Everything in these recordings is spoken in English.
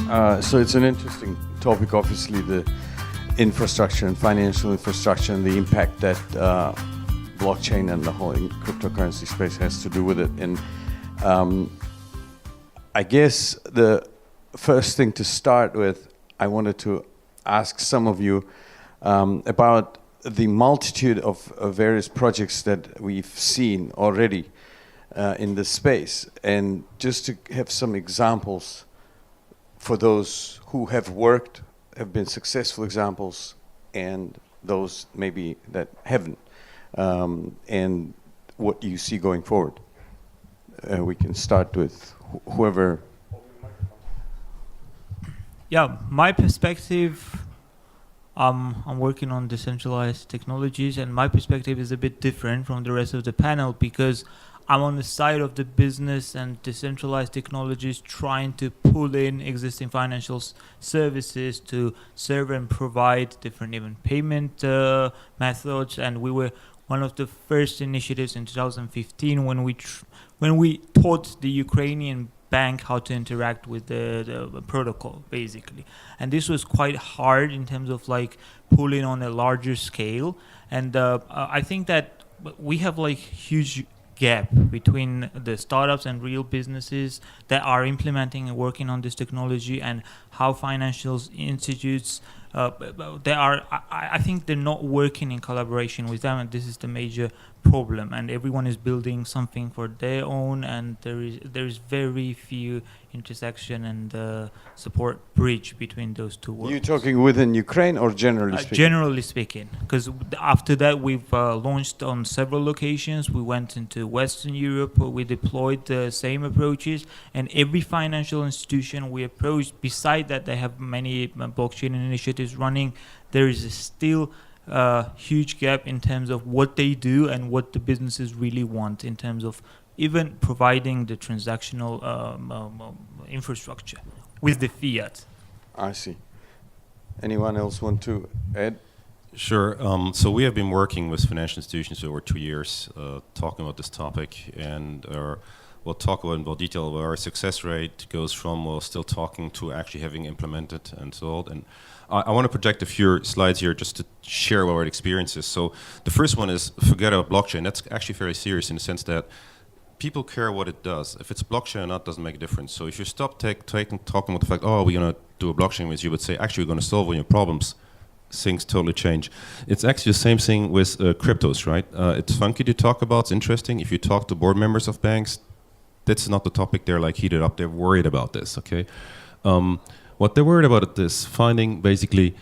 So it's an interesting topic, obviously, the infrastructure and financial infrastructure and the impact that blockchain and the whole cryptocurrency space has to do with it. And I guess the first thing to start with, I wanted to ask some of you about the multitude of various projects that we've seen already in this space, and just to have some examples for those who have worked, have been successful examples, and those maybe that haven't, and what you see going forward. We can start with whoever. Yeah, my perspective, I'm working on decentralized technologies, and my perspective is a bit different from the rest of the panel because I'm on the side of the business and decentralized technologies trying to pull in existing financial services to serve and provide different even payment methods. And we were one of the first initiatives in 2015 when we taught the Ukrainian bank how to interact with the protocol, basically. And this was quite hard in terms of like pulling on a larger scale. And I think that we have like huge gap between the startups and real businesses that are implementing and working on this technology and how financial institutes I think they're not working in collaboration with them, and this is the major problem. And everyone is building something for their own, and there is very few intersection and support bridge between those two worlds. You're talking within Ukraine or generally speaking? Generally speaking, because after that we've launched on several locations. We went into Western Europe, we deployed the same approaches, and every financial institution we approached, beside that they have many blockchain initiatives running, there is still a huge gap in terms of what they do and what the businesses really want in terms of even providing the transactional infrastructure with the fiat. I see. Anyone else want to add? Sure. So we have been working with financial institutions over 2 years, talking about this topic, and we'll talk about in more detail where our success rate goes from still talking to actually having implemented and so on. And I want to project a few slides here just to share our experiences. So the first one is forget about blockchain. That's actually fairly serious in the sense that people care what it does. If it's blockchain or not doesn't make a difference. So if you stop talking about the fact, oh, we're going to do a blockchain with you, but say, actually, we're going to solve all your problems, things totally change. It's actually the same thing with cryptos, right? It's funky to talk about, it's interesting. If you talk to board members of banks, that's not the topic they're like heated up. They're worried about this, okay? What they're worried about is finding basically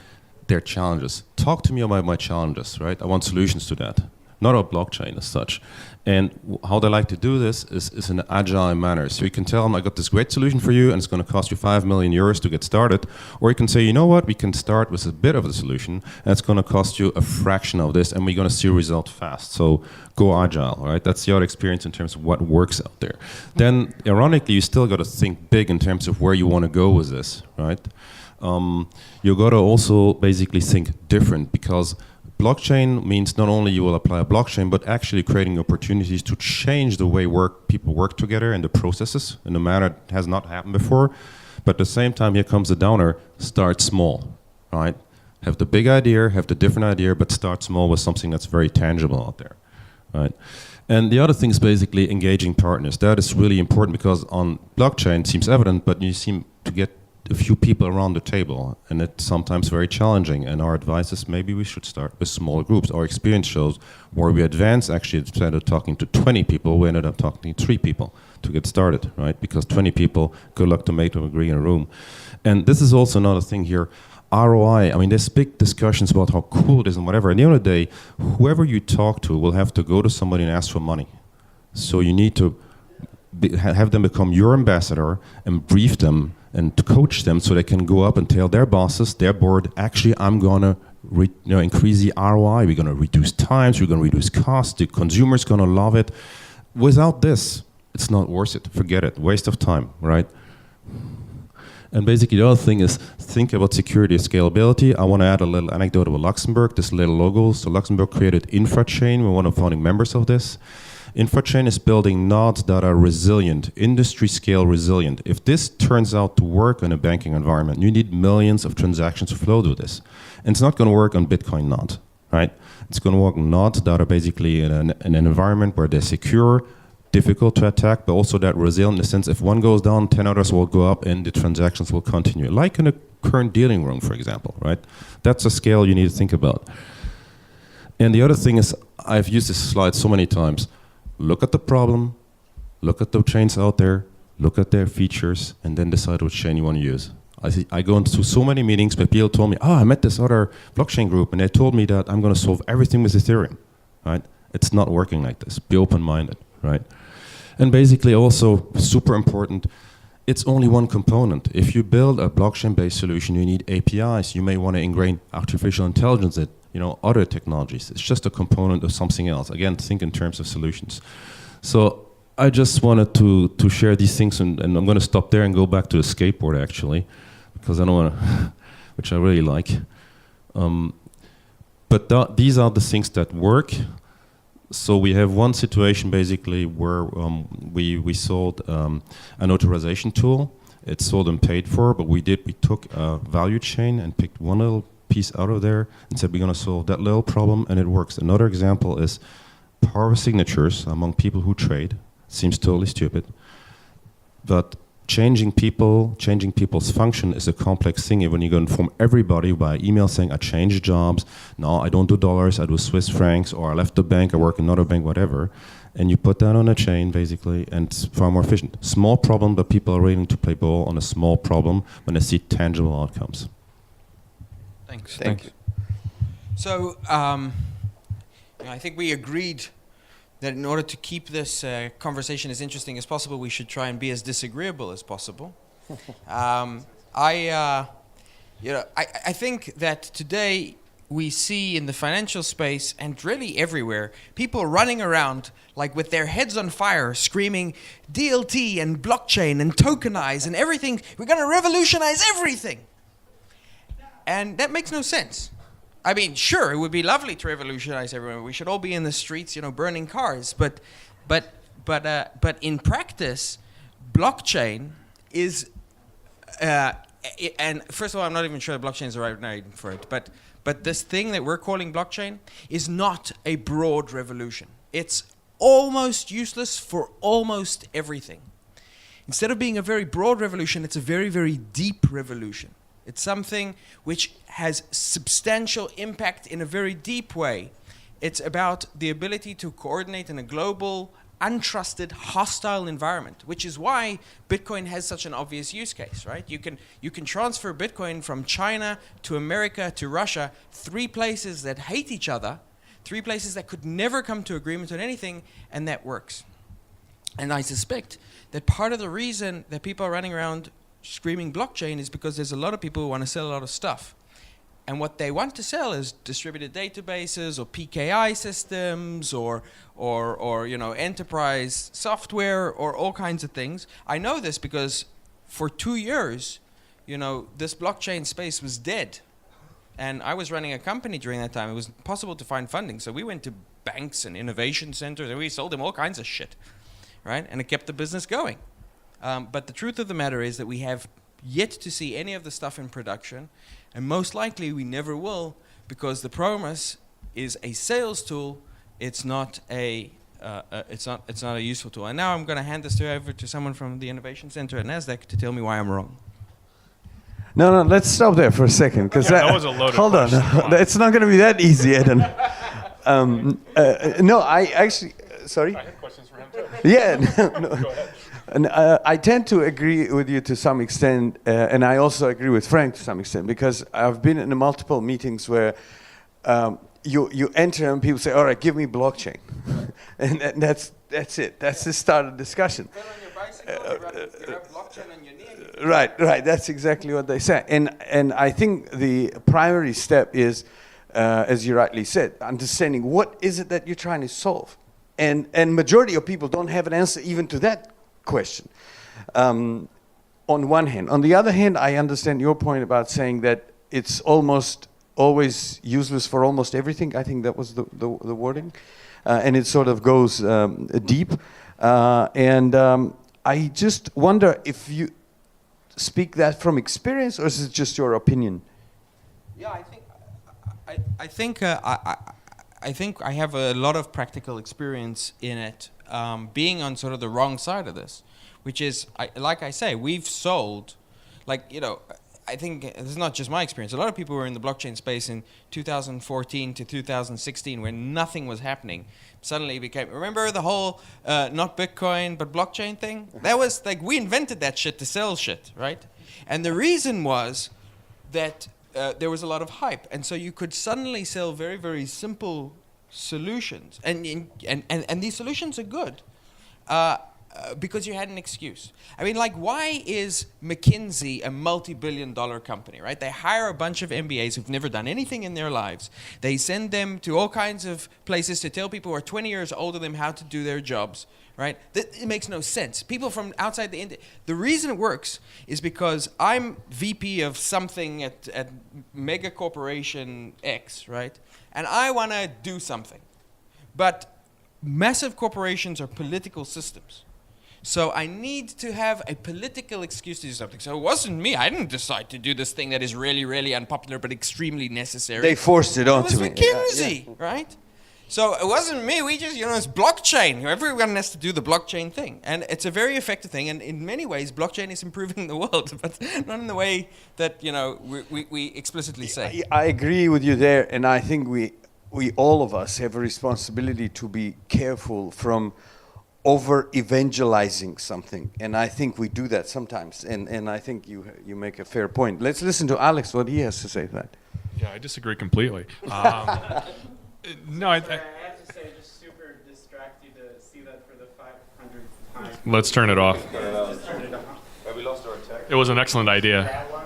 their challenges. Talk to me about my challenges, right? I want solutions to that, not a blockchain as such. And how they like to do this is in an agile manner. So you can tell them, I got this great solution for you, and it's going to cost you 5 million euros to get started. Or you can say, you know what, we can start with a bit of the solution, and it's going to cost you a fraction of this, and we're going to see a result fast. So go agile, right? That's your experience in terms of what works out there. Then, ironically, you still got to think big in terms of where you want to go with this, right? You got to also basically think different, because blockchain means not only you will apply a blockchain, but actually creating opportunities to change the way people work together and the processes in a manner that has not happened before. But at the same time, here comes the downer, start small, right? Have the big idea, have the different idea, but start small with something that's very tangible out there, right? And the other thing is basically engaging partners. That is really important because on blockchain it seems evident, but you seem to get a few people around the table, and it's sometimes very challenging. And our advice is maybe we should start with small groups. Our experience shows where we advance, actually, instead of talking to 20 people, we ended up talking to 3 people to get started, right? Because 20 people, good luck to make them agree in a room. And this is also another thing here. ROI, I mean, there's big discussions about how cool it is and whatever. At the end of the day, whoever you talk to will have to go to somebody and ask for money. So you need to have them become your ambassador and brief them and to coach them so they can go up and tell their bosses, their board, actually, I'm going to increase the ROI. We're going to reduce times. We're going to reduce costs. The consumer's going to love it. Without this, it's not worth it. Forget it. Waste of time, right? And basically, the other thing is think about security and scalability. I want to add a little anecdote about Luxembourg, this little logo. So Luxembourg created InfraChain. We're one of the founding members of this. Infrachain is building nodes that are resilient, industry scale resilient. If this turns out to work in a banking environment, you need millions of transactions to flow through this. And it's not going to work on Bitcoin nodes, right? It's going to work on nodes that are basically in an environment where they're secure, difficult to attack, but also that resilient in the sense if one goes down, 10 others will go up and the transactions will continue. Like in a current dealing room, for example, right? That's a scale you need to think about. And the other thing is, I've used this slide so many times. Look at the problem, look at the chains out there, look at their features, and then decide which chain you want to use. I go into so many meetings where people told me, I met this other blockchain group, and they told me that I'm going to solve everything with Ethereum, right? It's not working like this. Be open-minded, right? And basically also, super important, it's only one component. If you build a blockchain-based solution, you need APIs. You may want to ingrain artificial intelligence in other technologies. It's just a component of something else. Again, think in terms of solutions. So I just wanted to share these things, and I'm going to stop there and go back to the skateboard, actually, because I don't want to, which I really like. But these are the things that work. So we have one situation basically where we sold an authorization tool. It's sold and paid for, but we took a value chain and picked one little piece out of there and said we're going to solve that little problem, and it works. Another example is power of signatures among people who trade. Seems totally stupid, but changing people's function is a complex thing. When you go inform everybody by email saying I changed jobs, no, I don't do dollars, I do Swiss francs, or I left the bank, I work in another bank, whatever, and you put that on a chain basically, and it's far more efficient. Small problem, but people are willing to play ball on a small problem when they see tangible outcomes. Thanks. Thank you. So I think we agreed that in order to keep this conversation as interesting as possible, we should try and be as disagreeable as possible. I think that today we see in the financial space and really everywhere, people running around like with their heads on fire, screaming DLT and blockchain and tokenize and everything. We're going to revolutionize everything. And that makes no sense. I mean, sure, it would be lovely to revolutionize everyone. We should all be in the streets, burning cars. But in practice, blockchain is, and first of all, I'm not even sure blockchain is the right name for it. But this thing that we're calling blockchain is not a broad revolution. It's almost useless for almost everything. Instead of being a very broad revolution, it's a very, very deep revolution. It's something which has substantial impact in a very deep way. It's about the ability to coordinate in a global, untrusted, hostile environment, which is why Bitcoin has such an obvious use case, right? You can transfer Bitcoin from China to America to Russia, 3 places that hate each other, 3 places that could never come to agreement on anything, and that works. And I suspect that part of the reason that people are running around screaming blockchain is because there's a lot of people who want to sell a lot of stuff. And what they want to sell is distributed databases or PKI systems or enterprise software or all kinds of things. I know this because for 2 years, this blockchain space was dead. And I was running a company during that time. It was possible to find funding. So we went to banks and innovation centers and we sold them all kinds of shit, right? And it kept the business going. But the truth of the matter is that we have yet to see any of the stuff in production, and most likely we never will, because the Promise is a sales tool. It's not a useful tool. And now I'm going to hand this over to someone from the Innovation Center at NASDAQ to tell me why I'm wrong. No, let's stop there for a second, because that was a loaded hold question. on, it's not going to be that easy, Edan. No, I actually, sorry. I had questions for him too. Yeah, no. Go ahead. And I tend to agree with you to some extent, and I also agree with Frank to some extent, because I've been in multiple meetings where you enter and people say, all right, give me blockchain. and that's it. That's the start of the discussion. Then on your bicycle, you have blockchain on your knee. Right. That's exactly what they say. And I think the primary step is, as you rightly said, understanding what is it that you're trying to solve. And majority of people don't have an answer even to that question, on one hand. On the other hand, I understand your point about saying that it's almost always useless for almost everything. I think that was the wording. And it sort of goes deep. I just wonder if you speak that from experience, or is it just your opinion? Yeah, I think I have a lot of practical experience in it, being on sort of the wrong side of this, which is, like I say, we've sold, I think this is not just my experience. A lot of people were in the blockchain space in 2014 to 2016 when nothing was happening. Suddenly became, remember the whole not Bitcoin but blockchain thing? That was like, we invented that shit to sell shit, right? And the reason was that there was a lot of hype. And so you could suddenly sell very, very simple solutions. And these solutions are good. Because you had an excuse. I mean, like, why is McKinsey a multi-billion-dollar company, right? They hire a bunch of MBAs who've never done anything in their lives. They send them to all kinds of places to tell people who are 20 years older than them how to do their jobs, right? It makes no sense. People from outside the reason it works is because I'm VP of something at mega corporation X, right? And I want to do something. But massive corporations are political systems. So I need to have a political excuse to do something. So it wasn't me. I didn't decide to do this thing that is really, really unpopular but extremely necessary. They forced it onto me. It was McKinsey, right? So it wasn't me. We just, it's blockchain. Everyone has to do the blockchain thing. And it's a very effective thing. And in many ways, blockchain is improving the world, but not in the way that, we explicitly say. I agree with you there. And I think we all of us have a responsibility to be careful from over-evangelizing something, and I think we do that sometimes, and I think you make a fair point. Let's listen to Alex, what he has to say to that. Yeah, I disagree completely. No, I have to say, just super distracted to see that for the 500th time. Let's turn it off. Just turn it off. We lost our tech. It was an excellent idea. That one.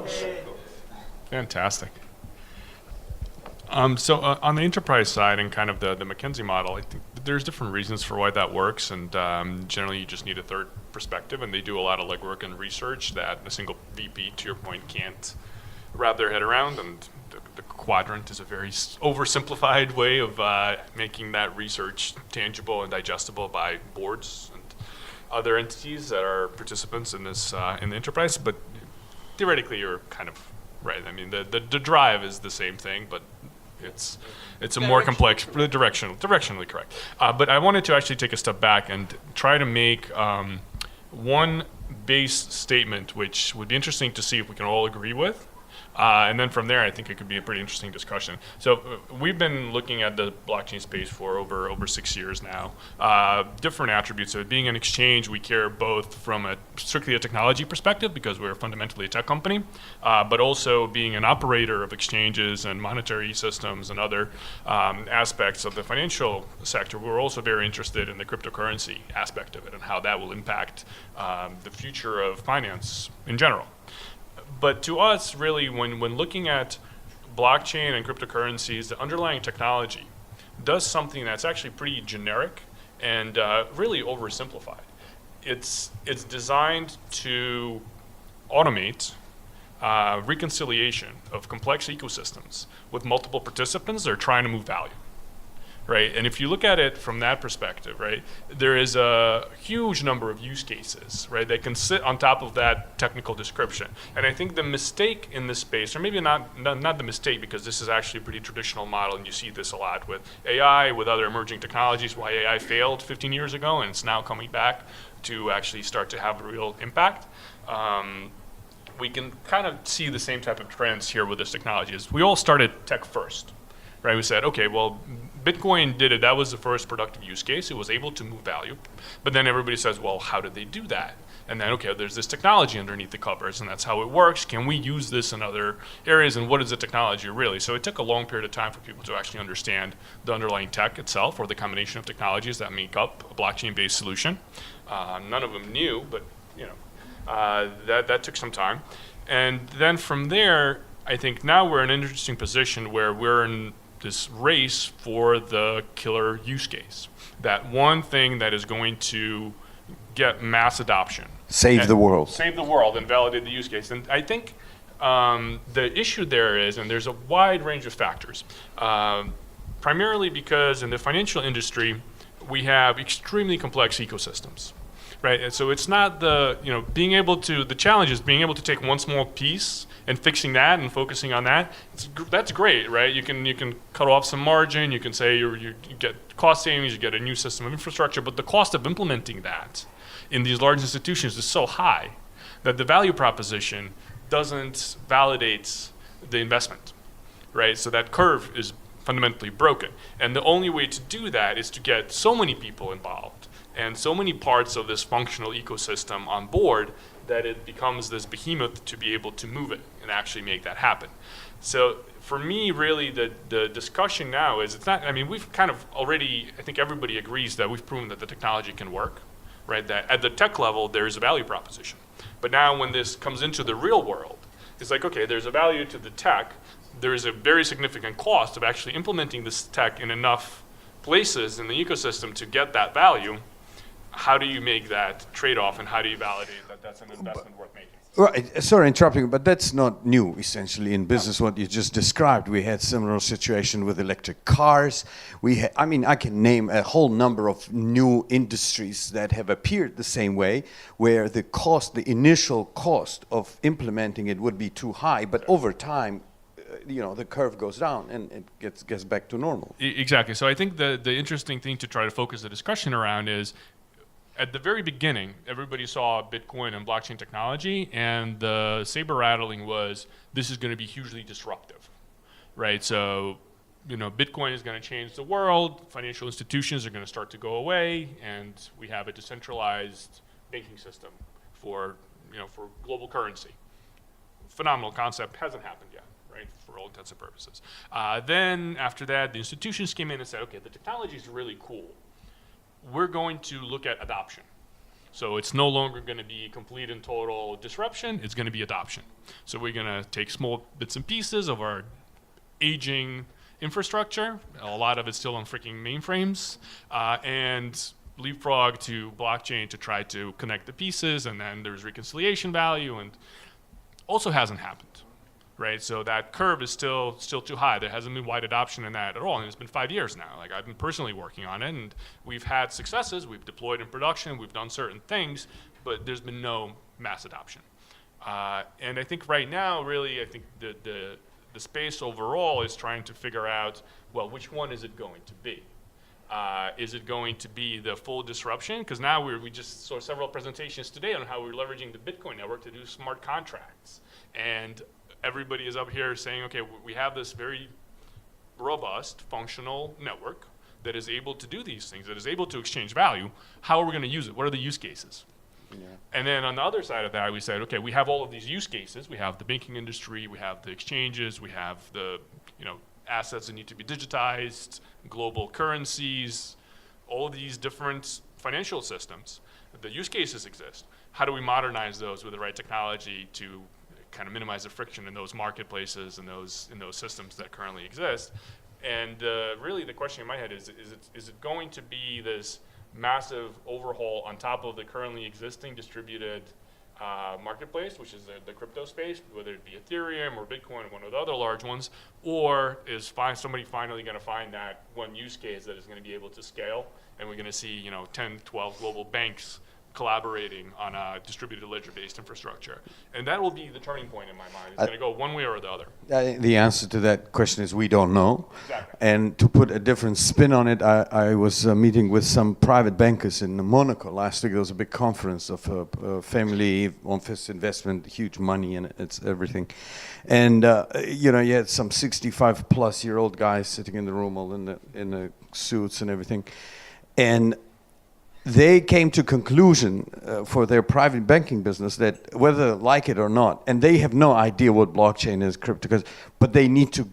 Okay. Fantastic. So on the enterprise side and kind of the McKinsey model, I think there's different reasons for why that works, and generally you just need a third perspective, and they do a lot of legwork and research that a single VP, to your point, can't wrap their head around, and the quadrant is a very oversimplified way of making that research tangible and digestible by boards and other entities that are participants in this in the enterprise. But theoretically, you're kind of right. I mean, the drive is the same thing, but it's a more complex, directionally correct. But I wanted to actually take a step back and try to make one base statement, which would be interesting to see if we can all agree with. And then from there, I think it could be a pretty interesting discussion. So we've been looking at the blockchain space for over 6 years now. Different attributes of it. Being an exchange, we care both from strictly a technology perspective, because we're fundamentally a tech company, but also being an operator of exchanges and monetary systems and other aspects of the financial sector. We're also very interested in the cryptocurrency aspect of it and how that will impact the future of finance in general. But to us, really, when looking at blockchain and cryptocurrencies, the underlying technology does something that's actually pretty generic and really oversimplified. It's designed to automate reconciliation of complex ecosystems with multiple participants that are trying to move value. Right, and if you look at it from that perspective, right, there is a huge number of use cases, right, that can sit on top of that technical description. And I think the mistake in this space, or maybe not the mistake, because this is actually a pretty traditional model, and you see this a lot with AI, with other emerging technologies, why AI failed 15 years ago, and it's now coming back to actually start to have a real impact. We can kind of see the same type of trends here with this technology. We all started tech first. Right, we said, okay, well, Bitcoin did it. That was the first productive use case. It was able to move value. But then everybody says, well, how did they do that? And then, okay, there's this technology underneath the covers, and that's how it works. Can we use this in other areas, and what is the technology really? So it took a long period of time for people to actually understand the underlying tech itself, or the combination of technologies that make up a blockchain-based solution. None of them new, but that took some time. And then from there, I think now we're in an interesting position where we're in this race for the killer use case. That one thing that is going to get mass adoption. Save the world and validate the use case. And I think The issue there is, and there's a wide range of factors, primarily because in the financial industry, we have extremely complex ecosystems, right? And so it's not the challenge is being able to take one small piece and fixing that and focusing on that. That's great, right? You can cut off some margin, you can say you get cost savings, you get a new system of infrastructure, but the cost of implementing that in these large institutions is so high that the value proposition doesn't validate the investment, right? So that curve is fundamentally broken. And the only way to do that is to get so many people involved and so many parts of this functional ecosystem on board that it becomes this behemoth to be able to move it and actually make that happen. So for me, really, the discussion now is, it's not, I mean, we've kind of already, I think everybody agrees that we've proven that the technology can work, right? That at the tech level, there's a value proposition. But now when this comes into the real world, it's like, okay, there's a value to the tech. There is a very significant cost of actually implementing this tech in enough places in the ecosystem to get that value. How do you make that trade-off, and how do you validate that that's an investment worth making? Right. Sorry, interrupting, but that's not new, essentially, in business, what you just described. We had similar situation with electric cars. I can name a whole number of new industries that have appeared the same way, where the initial cost of implementing it would be too high, but over time, the curve goes down and it gets back to normal. Exactly. So I think the interesting thing to try to focus the discussion around is, at the very beginning, everybody saw Bitcoin and blockchain technology, and the saber rattling was, this is going to be hugely disruptive, right? So, Bitcoin is going to change the world, financial institutions are going to start to go away, and we have a decentralized banking system for global currency. Phenomenal concept, hasn't happened yet, right, for all intents and purposes. Then after that, the institutions came in and said, okay, the technology is really cool. We're going to look at adoption. So it's no longer going to be complete and total disruption, it's going to be adoption. So we're going to take small bits and pieces of our aging infrastructure, a lot of it's still on freaking mainframes, and leapfrog to blockchain to try to connect the pieces, and then there's reconciliation value, and also hasn't happened. Right, so that curve is still too high. There hasn't been wide adoption in that at all, and it's been 5 years now. Like, I've been personally working on it, and we've had successes. We've deployed in production. We've done certain things, but there's been no mass adoption. And I think right now, really, I think the space overall is trying to figure out, well, which one is it going to be? Is it going to be the full disruption? Because now we just saw several presentations today on how we're leveraging the Bitcoin network to do smart contracts, and everybody is up here saying, okay, we have this very robust, functional network that is able to do these things, that is able to exchange value. How are we going to use it? What are the use cases? Yeah. And then on the other side of that, we said, okay, we have all of these use cases. We have the banking industry, we have the exchanges, we have the assets that need to be digitized, global currencies, all of these different financial systems. The use cases exist. How do we modernize those with the right technology to kind of minimize the friction in those marketplaces and those systems that currently exist? And really the question in my head is it going to be this massive overhaul on top of the currently existing distributed marketplace, which is the crypto space, whether it be Ethereum or Bitcoin or one of the other large ones, or is somebody finally going to find that one use case that is going to be able to scale, and we're going to see 10, 12 global banks collaborating on a distributed ledger-based infrastructure. And that will be the turning point in my mind. It's going to go one way or the other. The answer to that question is we don't know. Exactly. And to put a different spin on it, I was meeting with some private bankers in Monaco last week. There was a big conference of family office investment, huge money, and it's everything. And you had some 65-plus-year-old guys sitting in the room, all in the suits and everything. And they came to conclusion for their private banking business that whether like it or not, and they have no idea what blockchain is, crypto, but they need to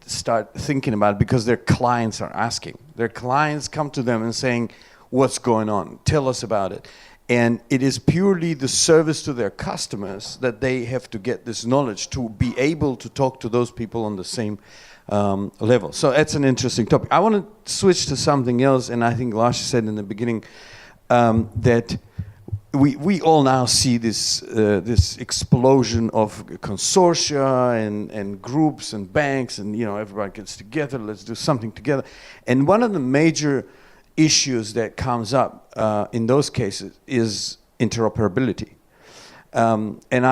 start thinking about it because their clients are asking. Their clients come to them and saying, what's going on? Tell us about it. And it is purely the service to their customers that they have to get this knowledge to be able to talk to those people on the same level. So that's an interesting topic. I want to switch to something else, and I think Lasha said in the beginning that we all now see this explosion of consortia and groups and banks, and everybody gets together. Let's do something together. And one of the major issues that comes up in those cases is interoperability. And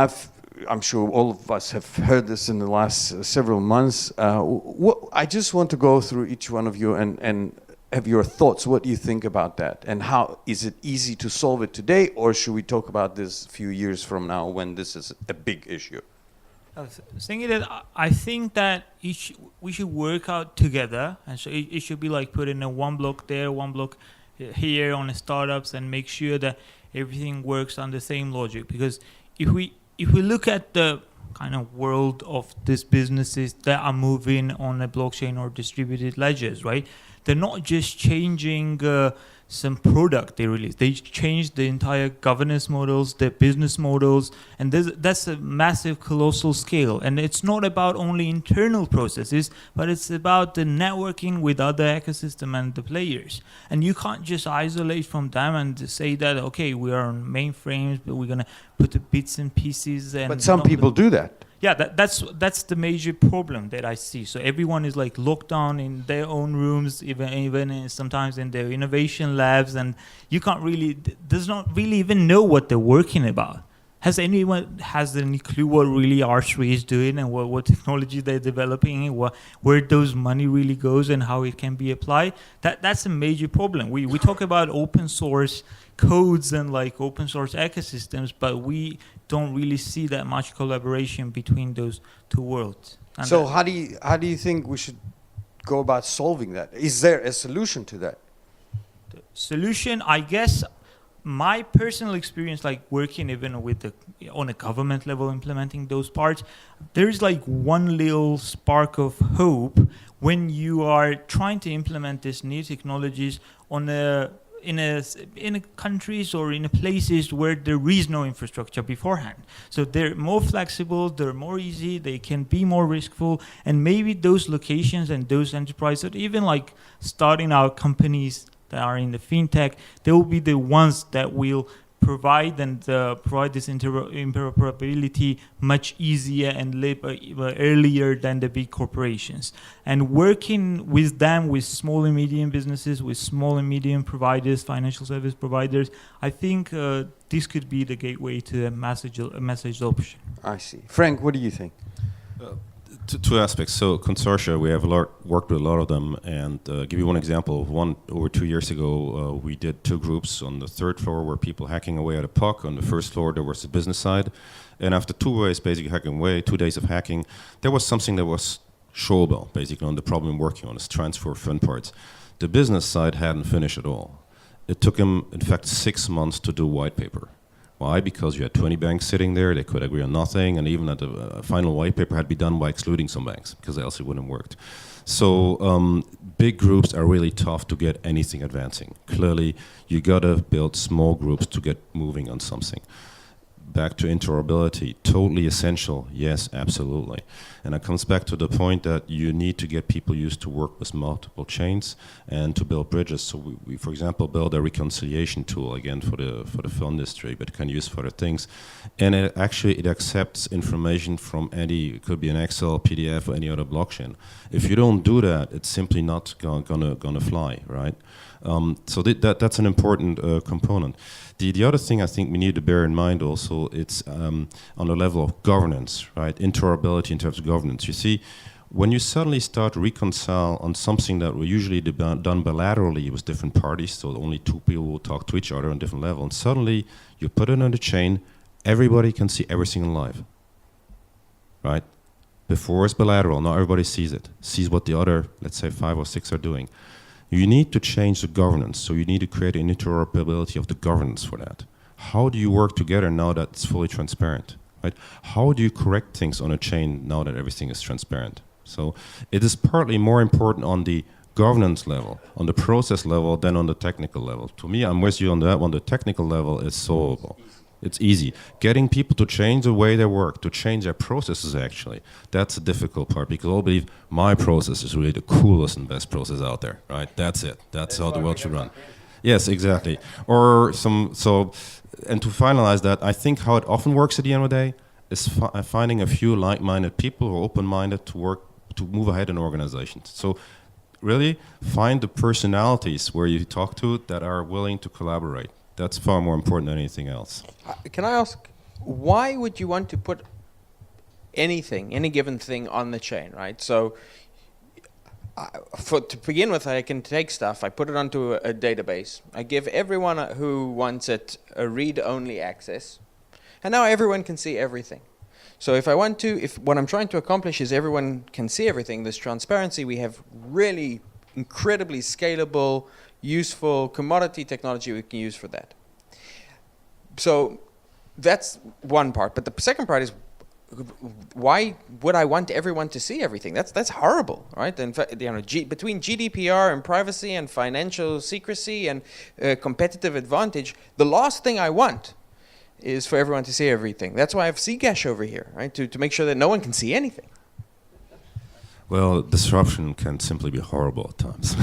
I'm sure all of us have heard this in the last several months. I just want to go through each one of you and have your thoughts. What do you think about that? And how is it easy to solve it today, or should we talk about this a few years from now when this is a big issue? I think that we should work out together, and so it should be like put in a one block there, one block here on the startups, and make sure that everything works on the same logic. Because if we look at the kind of world of these businesses that are moving on a blockchain or distributed ledgers, right? They're not just changing some product they release. They change the entire governance models, their business models, and that's a massive, colossal scale. And it's not about only internal processes, but it's about the networking with other ecosystem and the players. And you can't just isolate from them and say that, okay, we are on mainframes, but we're going to put the bits and pieces. But some people do that. Yeah, that's the major problem that I see. So everyone is like locked down in their own rooms, even sometimes in their innovation labs, and you can't really does not really even know what they're working about. Has anyone any clue what really R3 is doing and what technology they're developing and where those money really goes and how it can be applied? That's a major problem. We talk about open source codes and like open source ecosystems, but we don't really see that much collaboration between those two worlds. And so how do you think we should go about solving that? Is there a solution to that? The solution, I guess, my personal experience, like working even with on a government level, implementing those parts, there's like one little spark of hope when you are trying to implement these new technologies in countries or in places where there is no infrastructure beforehand. So they're more flexible, they're more easy, they can be more riskful, and maybe those locations and those enterprises, or even like starting out companies that are in the fintech, they will be the ones that will provide this interoperability much easier and earlier than the big corporations. And working with them, with small and medium businesses, with small and medium providers, financial service providers, I think this could be the gateway to a message adoption. I see. Frank, what do you think? Two aspects. So consortia, we have worked with a lot of them, and give you one example. Over 2 years ago, we did two groups. On the third floor were people hacking away at a POC. On the first floor, there was the business side. And after 2 days basically hacking away, 2 days of hacking, there was something that was showable, basically, on the problem working on, this transfer fund parts. The business side hadn't finished at all. It took him, in fact, 6 months to do white paper. Why? Because you had 20 banks sitting there, they could agree on nothing, and even that the final white paper had to be done by excluding some banks, because else it wouldn't have worked. So big groups are really tough to get anything advancing. Clearly, you gotta build small groups to get moving on something. Back to interoperability, totally essential, yes, absolutely. And it comes back to the point that you need to get people used to work with multiple chains and to build bridges. So we for example, build a reconciliation tool, again, for the film industry, but can use for other things. And it accepts information from it could be an Excel, PDF, or any other blockchain. If you don't do that, it's simply not gonna fly, right? So that's an important component. The other thing I think we need to bear in mind also, it's on the level of governance, right? Interoperability in terms of governance. You see, when you suddenly start to reconcile on something that will usually be done bilaterally with different parties, so only two people will talk to each other on different levels, and suddenly you put it on the chain, everybody can see everything live, right? Before it's bilateral, not everybody sees it, sees what the other, let's say 5 or 6 are doing. You need to change the governance, so you need to create an interoperability of the governance for that. How do you work together now that it's fully transparent, right? How do you correct things on a chain now that everything is transparent? So it is partly more important on the governance level, on the process level, than on the technical level. To me, I'm with you on that one. The technical level is solvable. It's easy. Getting people to change the way they work, to change their processes actually, that's the difficult part, because I believe my process is really the coolest and best process out there, right? That's it. That's how the world should run. Yes, exactly. Or and to finalize that, I think how it often works at the end of the day is finding a few like-minded people who are open-minded to move ahead in organizations. So really find the personalities where you talk to that are willing to collaborate. That's far more important than anything else. Can I ask, why would you want to put anything, any given thing on the chain, right? So to begin with, I can take stuff, I put it onto a database, I give everyone who wants it a read-only access, and now everyone can see everything. So if what I'm trying to accomplish is everyone can see everything, this transparency, we have really incredibly scalable, useful commodity technology we can use for that. So that's one part, but the second part is, why would I want everyone to see everything? That's horrible, right? In fact, between GDPR and privacy and financial secrecy and competitive advantage, the last thing I want is for everyone to see everything. That's why I have Cgash over here, right? To make sure that no one can see anything. Well, disruption can simply be horrible at times.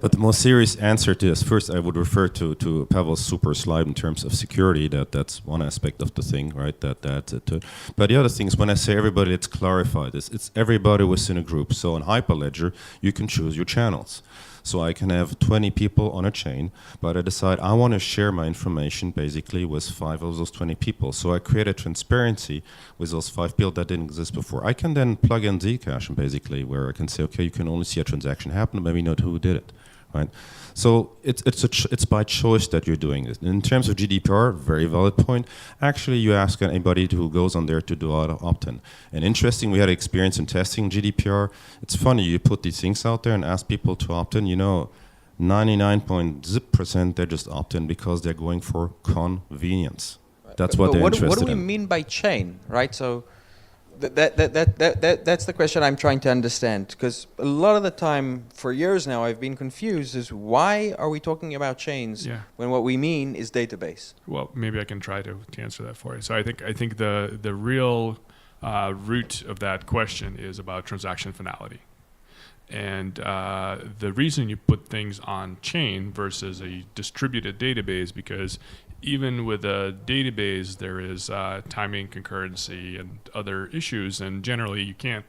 But the most serious answer to this, first I would refer to Pavel's super slide in terms of security. That's one aspect of the thing, right? But the other thing is, when I say everybody, let's clarify this. It's everybody within a group. So in Hyperledger, you can choose your channels. So I can have 20 people on a chain, but I decide I want to share my information basically with 5 of those 20 people. So I create a transparency with those 5 people that didn't exist before. I can then plug in Zcash basically, where I can say, okay, you can only see a transaction happen, maybe not who did it, right? So it's by choice that you're doing this. In terms of GDPR, very valid point. Actually, you ask anybody who goes on there to do opt-in. And interesting, we had experience in testing GDPR. It's funny, you put these things out there and ask people to opt-in. 99.0% they just opt-in because they're going for convenience. That's what they're interested in. What do we mean by chain, right? So that's the question I'm trying to understand, because a lot of the time, for years now, I've been confused as why are we talking about chains when what we mean is database? Well, maybe I can try to answer that for you. So I think the real root of that question is about transaction finality. And the reason you put things on chain versus a distributed database, because even with a database, there is timing, concurrency, and other issues. And generally, you can't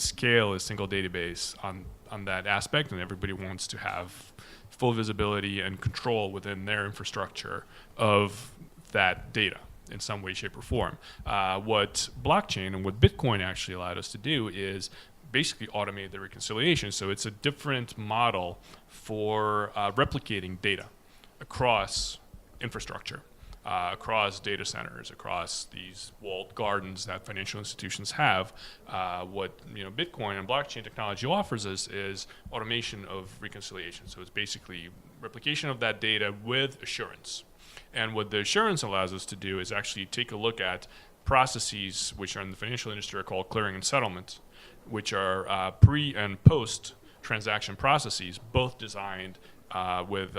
scale a single database on that aspect. And everybody wants to have full visibility and control within their infrastructure of that data in some way, shape, or form. What blockchain and what Bitcoin actually allowed us to do is basically automate the reconciliation. So it's a different model for replicating data across infrastructure, across data centers, across these walled gardens that financial institutions have. What Bitcoin and blockchain technology offers us is automation of reconciliation. So it's basically replication of that data with assurance. And what the assurance allows us to do is actually take a look at processes which are in the financial industry are called clearing and settlement, which are pre and post transaction processes, both designed with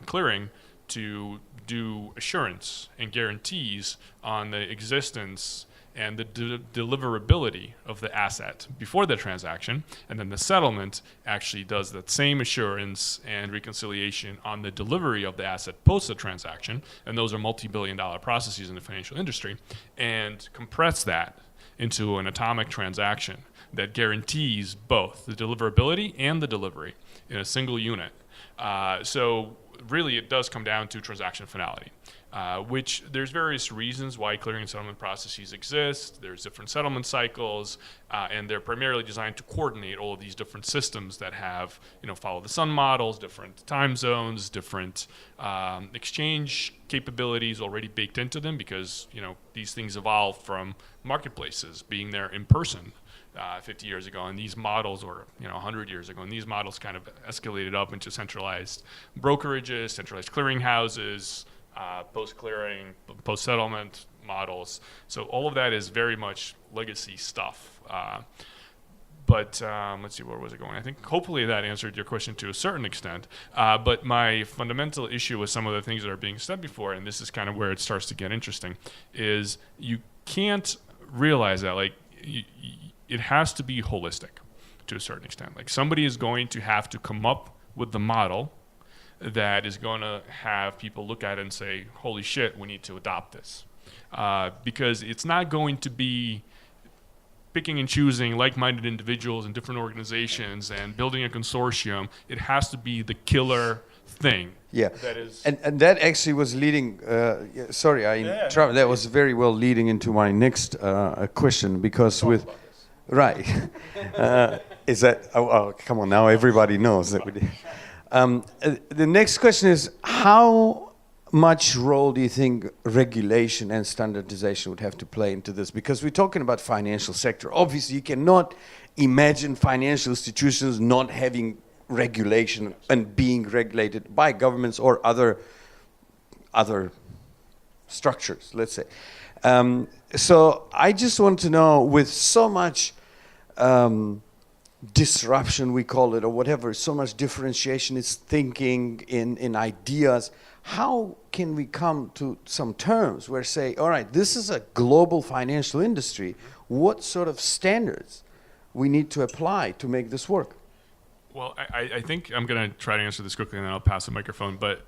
clearing to do assurance and guarantees on the existence and the deliverability of the asset before the transaction. And then the settlement actually does that same assurance and reconciliation on the delivery of the asset post the transaction. And those are multi-billion-dollar processes in the financial industry, and compress that into an atomic transaction that guarantees both the deliverability and the delivery in a single unit. So really it does come down to transaction finality, which there's various reasons why clearing and settlement processes exist. There's different settlement cycles, and they're primarily designed to coordinate all of these different systems that have, follow the sun models, different time zones, different exchange capabilities already baked into them, because, these things evolved from marketplaces being there in person 50 years ago, and these models, or 100 years ago, and these models kind of escalated up into centralized brokerages, centralized clearing houses, post-clearing, post-settlement models. So all of that is very much legacy stuff. But let's see, where was it going? I think hopefully that answered your question to a certain extent. But my fundamental issue with some of the things that are being said before, and this is kind of where it starts to get interesting, is you can't realize that, it has to be holistic to a certain extent. Somebody is going to have to come up with the model that is going to have people look at it and say, holy shit, we need to adopt this. Because it's not going to be picking and choosing like-minded individuals in different organizations and building a consortium. It has to be the killer thing. Yeah, that is, and that actually was leading. Sorry, that was very well leading into my next question, because with right, is that? Oh, come on, now everybody knows that we did. The next question is, how much role do you think regulation and standardization would have to play into this? Because we're talking about financial sector. Obviously, you cannot imagine financial institutions not having regulation and being regulated by governments or other structures, let's say. So I just want to know, with so much disruption, we call it, or whatever, so much differentiation is thinking in ideas, how can we come to some terms where say, all right, this is a global financial industry, what sort of standards we need to apply to make this work? Well, I think I'm going to try to answer this quickly and then I'll pass the microphone. But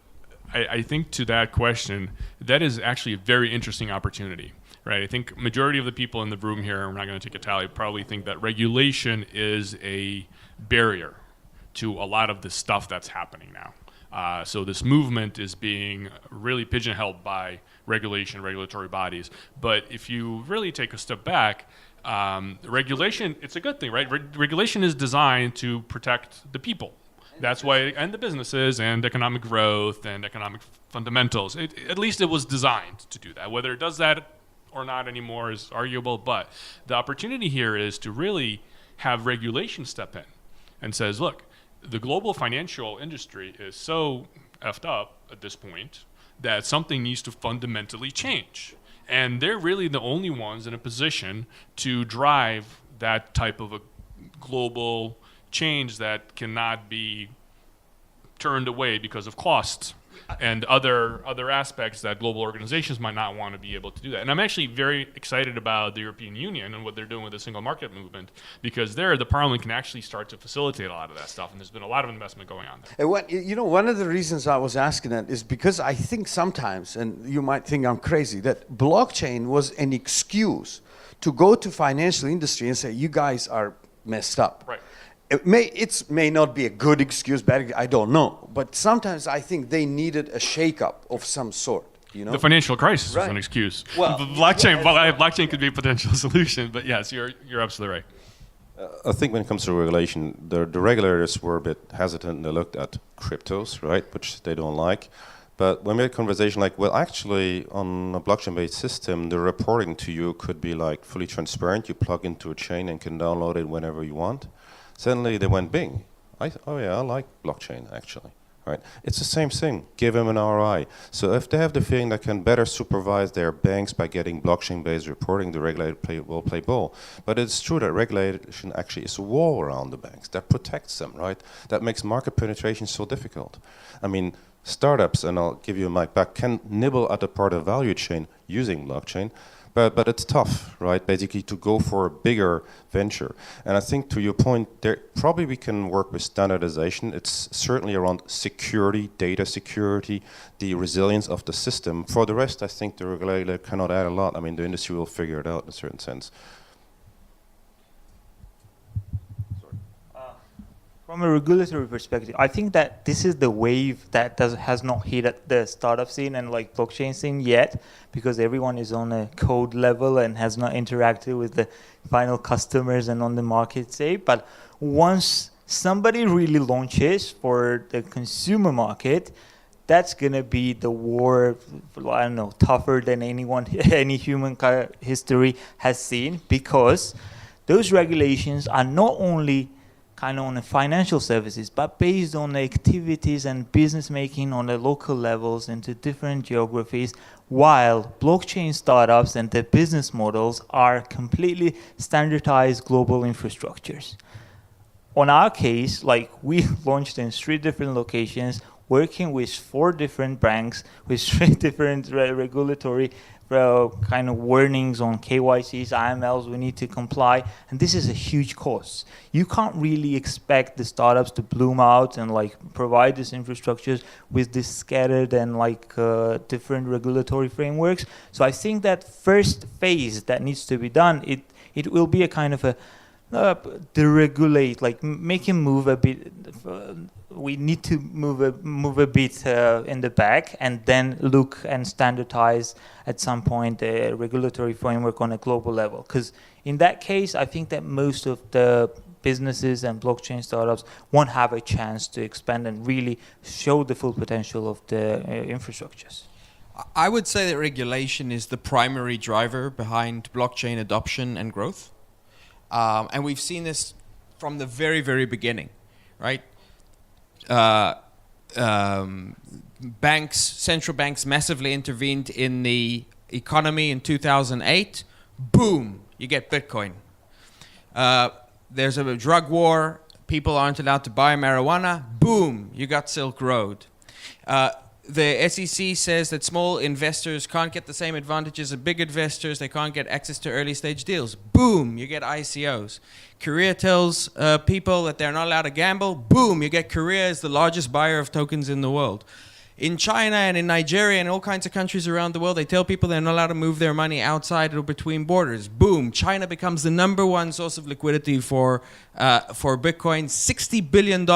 I think to that question, that is actually a very interesting opportunity, right? I think majority of the people in the room here, we're not going to take a tally, probably think that regulation is a barrier to a lot of the stuff that's happening now. So this movement is being really pigeonholed by regulation, regulatory bodies. But if you really take a step back, regulation, it's a good thing, right? Regulation is designed to protect the people. That's why, and the businesses and economic growth and economic fundamentals. At least it was designed to do that. Whether it does that or not anymore is arguable, but the opportunity here is to really have regulation step in and says, look, the global financial industry is so effed up at this point that something needs to fundamentally change. And they're really the only ones in a position to drive that type of a global change that cannot be turned away because of costs and other aspects that global organizations might not want to be able to do that. And I'm actually very excited about the European Union and what they're doing with the single market movement, because there the Parliament can actually start to facilitate a lot of that stuff, and there's been a lot of investment going on there. And one of the reasons I was asking that is because I think sometimes, and you might think I'm crazy, that blockchain was an excuse to go to financial industry and say, you guys are messed up. Right. It may not be a good excuse, bad, I don't know. But sometimes I think they needed a shake-up of some sort. You know? The financial crisis was an excuse. Well, blockchain could be a potential solution, but yes, you're absolutely right. I think when it comes to regulation, the regulators were a bit hesitant and they looked at cryptos, right, which they don't like. But when we had a conversation like, well, actually, on a blockchain-based system, the reporting to you could be like fully transparent. You plug into a chain and can download it whenever you want. Suddenly they went bing. I like blockchain actually. Right? It's the same thing. Give them an ROI. So if they have the feeling that can better supervise their banks by getting blockchain-based reporting, the regulator will play ball. But it's true that regulation actually is a wall around the banks that protects them, right? That makes market penetration so difficult. I mean, startups, and I'll give you a mic back, can nibble at a part of the value chain using blockchain. But it's tough, right, basically to go for a bigger venture. And I think to your point, there probably we can work with standardization. It's certainly around security, data security, the resilience of the system. For the rest, I think the regulator cannot add a lot. I mean, the industry will figure it out in a certain sense. From a regulatory perspective, I think that this is the wave that has not hit at the startup scene and like blockchain scene yet, because everyone is on a code level and has not interacted with the final customers and on the market say. But once somebody really launches for the consumer market, that's gonna be the war, I don't know, tougher than any human history has seen, because those regulations are not only kind of on the financial services, but based on the activities and business making on the local levels into different geographies, while blockchain startups and the business models are completely standardized global infrastructures. On our case, like we launched in 3 different locations, working with 4 different banks, with 3 different regulatory kind of warnings on KYCs, IMLs we need to comply, and this is a huge cost. You can't really expect the startups to bloom out and like provide these infrastructures with this scattered and like different regulatory frameworks. So I think that first phase that needs to be done, it will be a kind of a deregulate, like make him move a bit. We need to move a bit in the back, and then look and standardize at some point a regulatory framework on a global level. Because in that case, I think that most of the businesses and blockchain startups won't have a chance to expand and really show the full potential of the infrastructures. I would say that regulation is the primary driver behind blockchain adoption and growth. And we've seen this from the very, very beginning, right? Central banks massively intervened in the economy in 2008. Boom, you get Bitcoin. There's a drug war. People aren't allowed to buy marijuana. Boom, you got Silk Road. The SEC says that small investors can't get the same advantages of big investors. They can't get access to early stage deals. Boom, you get ICOs. Korea tells people that they're not allowed to gamble. Boom, you get Korea as the largest buyer of tokens in the world. In China and in Nigeria and all kinds of countries around the world, they tell people they're not allowed to move their money outside or between borders. Boom, China becomes the #1 source of liquidity for Bitcoin. $60 billion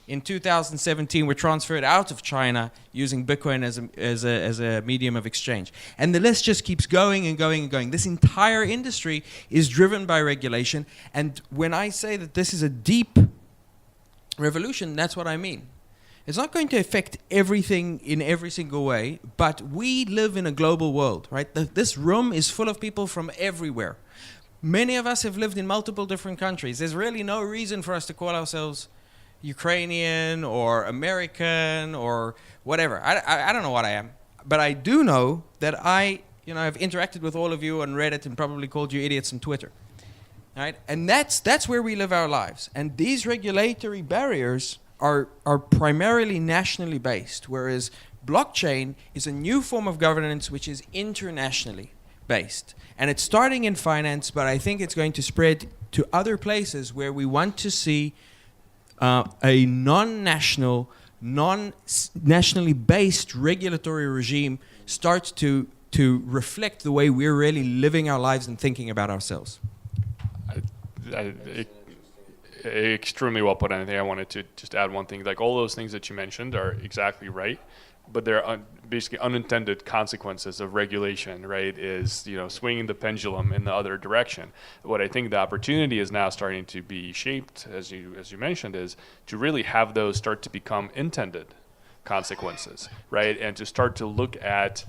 in 2017 were transferred out of China using Bitcoin as a medium of exchange. And the list just keeps going and going and going. This entire industry is driven by regulation. And when I say that this is a deep revolution, that's what I mean. It's not going to affect everything in every single way, but we live in a global world, right? This room is full of people from everywhere. Many of us have lived in multiple different countries. There's really no reason for us to call ourselves Ukrainian or American or whatever. I don't know what I am, but I do know that I've interacted with all of you on Reddit and probably called you idiots on Twitter, right? And that's where we live our lives. And these regulatory barriers are primarily nationally based, whereas blockchain is a new form of governance which is internationally based. And it's starting in finance, but I think it's going to spread to other places where we want to see a non-national, non-nationally based regulatory regime starts to reflect the way we're really living our lives and thinking about ourselves. Extremely well put. And I think I wanted to just add one thing. Like all those things that you mentioned are exactly right, but they're basically unintended consequences of regulation, right? Is, swinging the pendulum in the other direction. What I think the opportunity is now starting to be shaped, as you mentioned, is to really have those start to become intended consequences, right? And to start to look at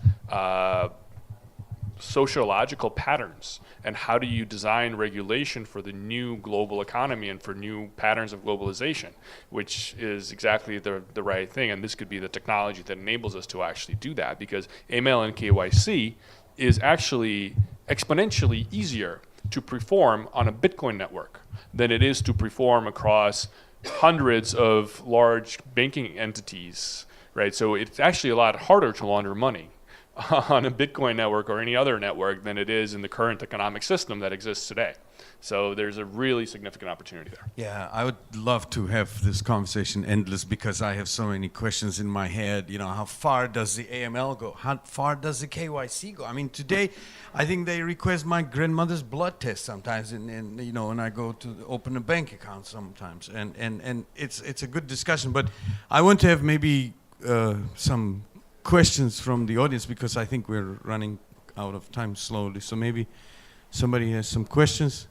sociological patterns and how do you design regulation for the new global economy and for new patterns of globalization, which is exactly the right thing. And this could be the technology that enables us to actually do that, because AML and KYC is actually exponentially easier to perform on a Bitcoin network than it is to perform across hundreds of large banking entities, right? So it's actually a lot harder to launder money on a Bitcoin network or any other network than it is in the current economic system that exists today. So there's a really significant opportunity there. Yeah, I would love to have this conversation endless, because I have so many questions in my head. How far does the AML go? How far does the KYC go? I mean, today, I think they request my grandmother's blood test sometimes, and I go to open a bank account sometimes, and it's a good discussion. But I want to have maybe some questions from the audience, because I think we're running out of time slowly. So maybe somebody has some questions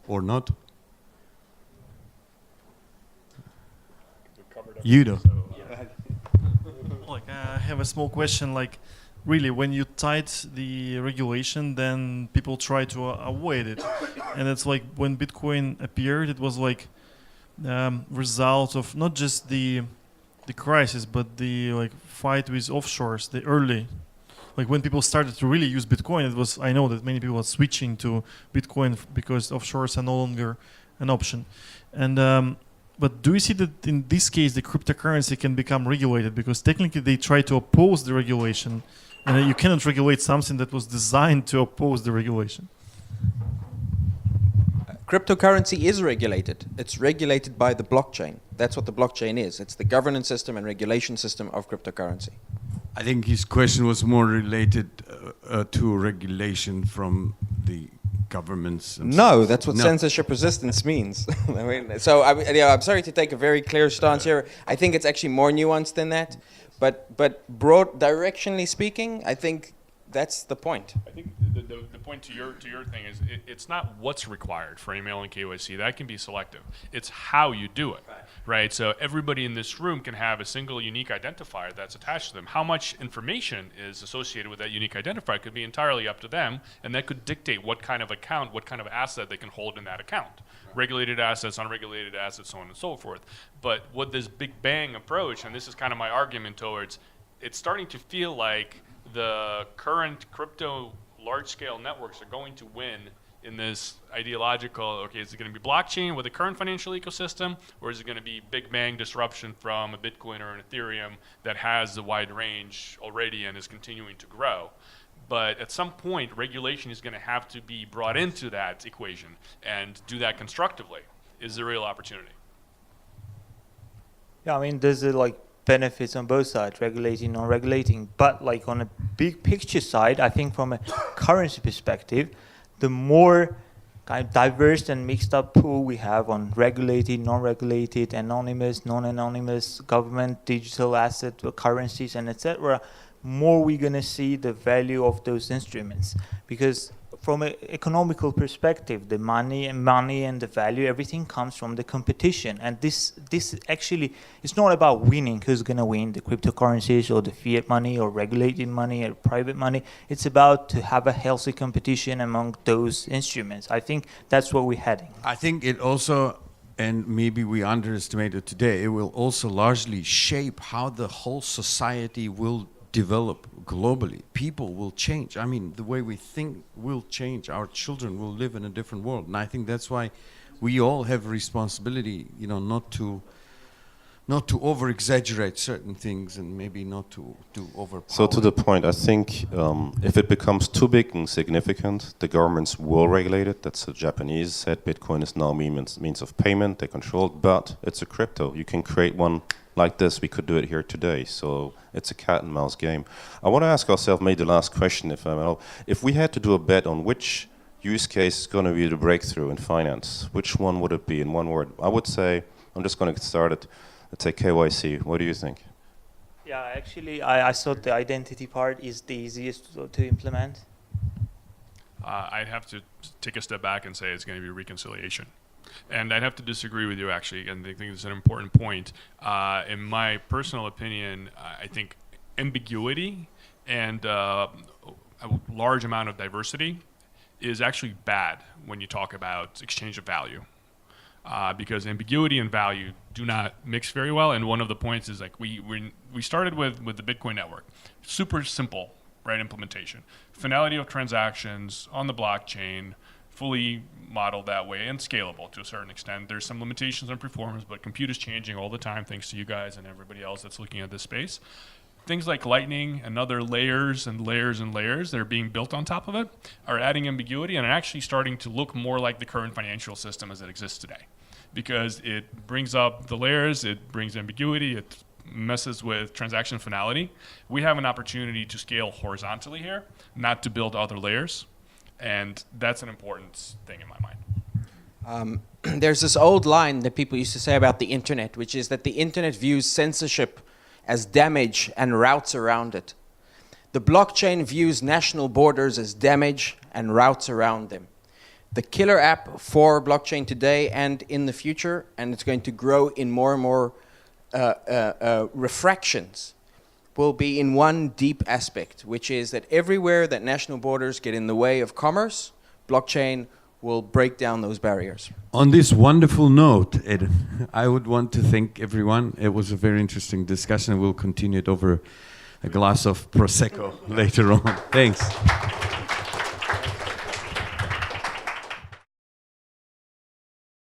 or not. Yudo. I have a small question. Really, when you tight the regulation, then people try to avoid it. And it's like when Bitcoin appeared, it was result of not just the crisis, but the fight with offshores, the early, when people started to really use Bitcoin, I know that many people are switching to Bitcoin because offshores are no longer an option. And but do you see that in this case the cryptocurrency can become regulated, because technically they try to oppose the regulation and you cannot regulate something that was designed to oppose the regulation. Cryptocurrency is regulated. It's regulated by the blockchain. That's what the blockchain is. It's the governance system and regulation system of cryptocurrency. I think his question was more related to regulation from the governments. No, that's what No. censorship resistance means. I mean, so I'm sorry to take a very clear stance here. I think it's actually more nuanced than that. But broad, directionally speaking, I think that's the point. I think the point to your thing is it's not what's required for AML and KYC. That can be selective. It's how you do it, right? So everybody in this room can have a single unique identifier that's attached to them. How much information is associated with that unique identifier could be entirely up to them, and that could dictate what kind of account, what kind of asset they can hold in that account. Regulated assets, unregulated assets, so on and so forth. But what this Big Bang approach, and this is kind of my argument towards, it's starting to feel like the current crypto large-scale networks are going to win in this ideological, okay, is it going to be blockchain with the current financial ecosystem, or is it going to be Big Bang disruption from a Bitcoin or an Ethereum that has a wide range already and is continuing to grow? But at some point, regulation is going to have to be brought into that equation, and do that constructively is the real opportunity. Yeah, I mean, there's like benefits on both sides, regulating, non-regulating. But like on a big picture side, I think from a currency perspective, the more kind of diverse and mixed up pool we have on regulated, non-regulated, anonymous, non-anonymous, government, digital asset, currencies, and etc., more we're going to see the value of those instruments. Because from an economical perspective, the money and the value, everything comes from the competition. And this actually, it's not about winning, who's going to win, the cryptocurrencies or the fiat money or regulated money or private money. It's about to have a healthy competition among those instruments. I think that's where we're heading. I think it also, and maybe we underestimate it today, it will also largely shape how the whole society will develop globally. People will change. I mean, the way we think will change. Our children will live in a different world. And I think that's why we all have a responsibility, not to over-exaggerate certain things and maybe not to overpower. So to the point, I think if it becomes too big and significant, the governments will regulate it. That's the Japanese said. Bitcoin is now means of payment. They control it, but it's a crypto. You can create one like this. We could do it here today. So it's a cat and mouse game. I want to ask ourselves maybe the last question, if we had to do a bet on which use case is going to be the breakthrough in finance, which one would it be in one word? I would say, I'm just going to get started. Let's say KYC. What do you think? Yeah, actually, I thought the identity part is the easiest to implement. I'd have to take a step back and say it's going to be reconciliation. And I'd have to disagree with you, actually, and I think it's an important point. In my personal opinion, I think ambiguity and a large amount of diversity is actually bad when you talk about exchange of value. Because ambiguity and value do not mix very well. And one of the points is like we started with the Bitcoin network. Super simple, right, implementation. Finality of transactions on the blockchain, fully modeled that way and scalable to a certain extent. There's some limitations on performance, but compute is changing all the time thanks to you guys and everybody else that's looking at this space. Things like Lightning and other layers and layers and layers that are being built on top of it are adding ambiguity and are actually starting to look more like the current financial system as it exists today. Because it brings up the layers, it brings ambiguity, it messes with transaction finality. We have an opportunity to scale horizontally here, not to build other layers. And that's an important thing in my mind. There's this old line that people used to say about the internet, which is that the internet views censorship as damage and routes around it. The blockchain views national borders as damage and routes around them. The killer app for blockchain today and in the future, and it's going to grow in more and more refractions, will be in one deep aspect, which is that everywhere that national borders get in the way of commerce, blockchain will break down those barriers. On this wonderful note, Edan, I would want to thank everyone. It was a very interesting discussion. We'll continue it over a glass of Prosecco later on. Thanks.